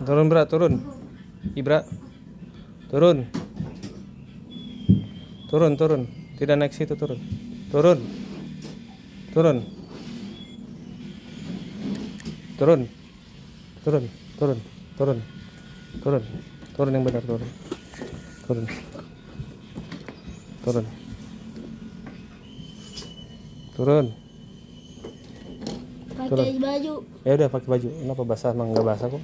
Turun, Bra, turun. Ibra. Turun. Turun, turun. Tidak naik situ, turun. Turun. Turun. Turun. Turun. Turun. Turun. Turun. Turun yang benar, turun. Turun. Turun. Turun. Pakai baju. Ya udah pakai baju. Kenapa basah? Emang nggak basah kok.